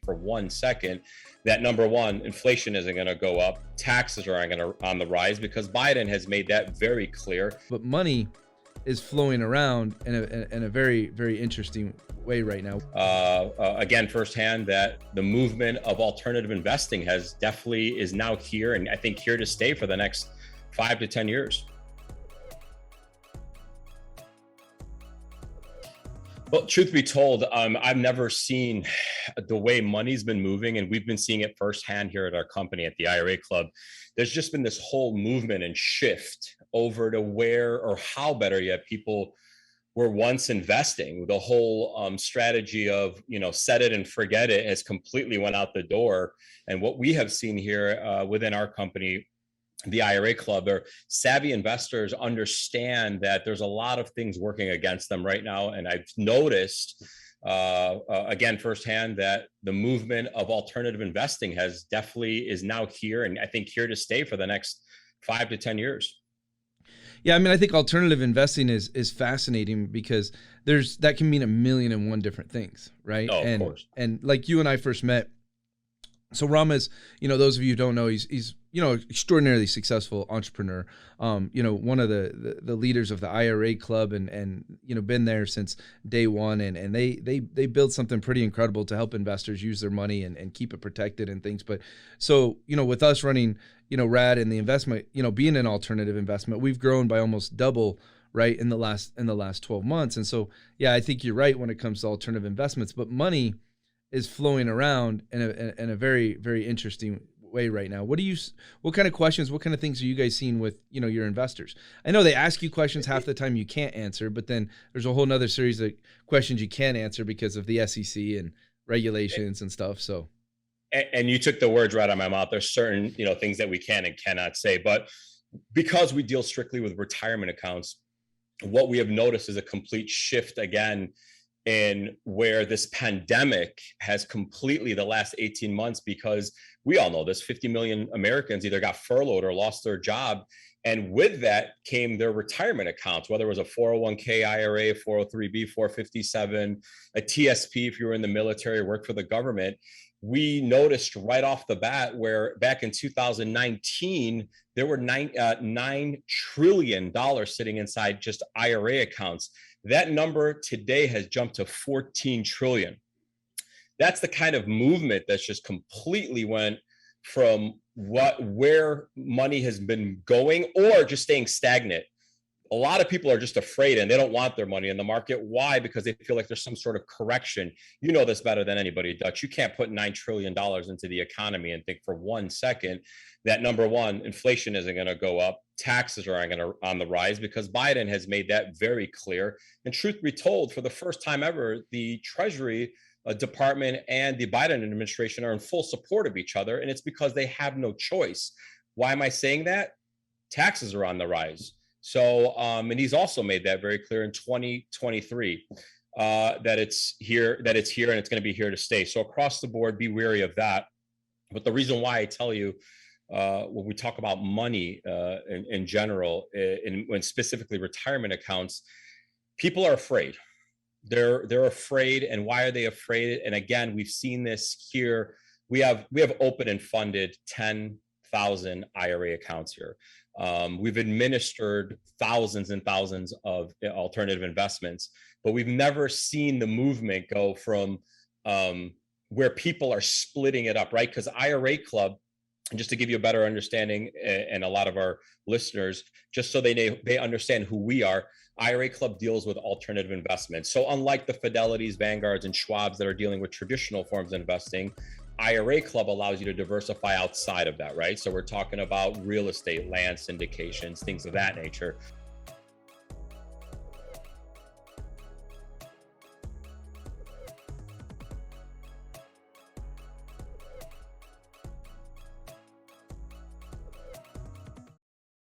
think for 1 second that number one, inflation isn't going to go up, taxes are going to on the rise, because Biden has made that very clear. But money is flowing around in a very, very interesting way right now. Again, firsthand, that the movement of alternative investing is now here, and I think here to stay for the next 5 to 10 years. Well, truth be told, I've never seen the way money's been moving, and we've been seeing it firsthand here at our company at the IRA Club. There's just been this whole movement and shift over to where, or how better yet, people were once investing. The whole strategy of, set it and forget it has completely went out the door. And what we have seen here within our company, the IRA Club, or savvy investors understand that there's a lot of things working against them right now. And I've noticed, again, firsthand, that the movement of alternative investing is now here, and I think here to stay for the next 5 to 10 years. Yeah, I mean, I think alternative investing is fascinating because that can mean a million and one different things, right? Oh, of course. And like you and I first met, so Rama's, those of you who don't know, he's extraordinarily successful entrepreneur. One of the leaders of the IRA Club, and been there since day one, and they build something pretty incredible to help investors use their money and keep it protected and things. But so with us running RAD and the investment, being an alternative investment, we've grown by almost double, right, in the last 12 months. And so yeah, I think you're right when it comes to alternative investments, but money is flowing around in a very, very interesting way right now. What kind of questions, what kind of things are you guys seeing with, your investors? I know they ask you questions half the time you can't answer, but then there's a whole nother series of questions you can answer because of the SEC and regulations and stuff. So. And you took the words right out of my mouth. There's certain, things that we can and cannot say, but because we deal strictly with retirement accounts, what we have noticed is a complete shift again in where this pandemic has completely, the last 18 months, because we all know this, 50 million Americans either got furloughed or lost their job. And with that came their retirement accounts, whether it was a 401k, IRA, 403b, 457, a TSP if you were in the military or worked for the government. We noticed right off the bat where back in 2019, there were $9 trillion sitting inside just IRA accounts. That number today has jumped to 14 trillion. That's the kind of movement that's just completely went from where money has been going or just staying stagnant. A lot of people are just afraid and they don't want their money in the market. Why? Because they feel like there's some sort of correction. You know this better than anybody, Dutch. You can't put $9 trillion into the economy and think for 1 second that number one, inflation isn't going to go up, taxes are on the rise, because Biden has made that very clear. And truth be told, for the first time ever, the Treasury Department and the Biden administration are in full support of each other. And it's because they have no choice. Why am I saying that? Taxes are on the rise. So, and he's also made that very clear in 2023 that it's here and it's going to be here to stay. So across the board, be wary of that. But the reason why I tell you, when we talk about money in general, when specifically retirement accounts, people are afraid. They're afraid, and why are they afraid? And again, we've seen this here. We have open and funded 10,000 IRA accounts here. We've administered thousands and thousands of alternative investments, but we've never seen the movement go from where people are splitting it up, right? Because IRA Club, and just to give you a better understanding, and a lot of our listeners, just so they understand who we are, IRA Club deals with alternative investments. So unlike the Fidelities, Vanguards, and Schwabs that are dealing with traditional forms of investing, IRA Club allows you to diversify outside of that, right? So we're talking about real estate, land syndications, things of that nature.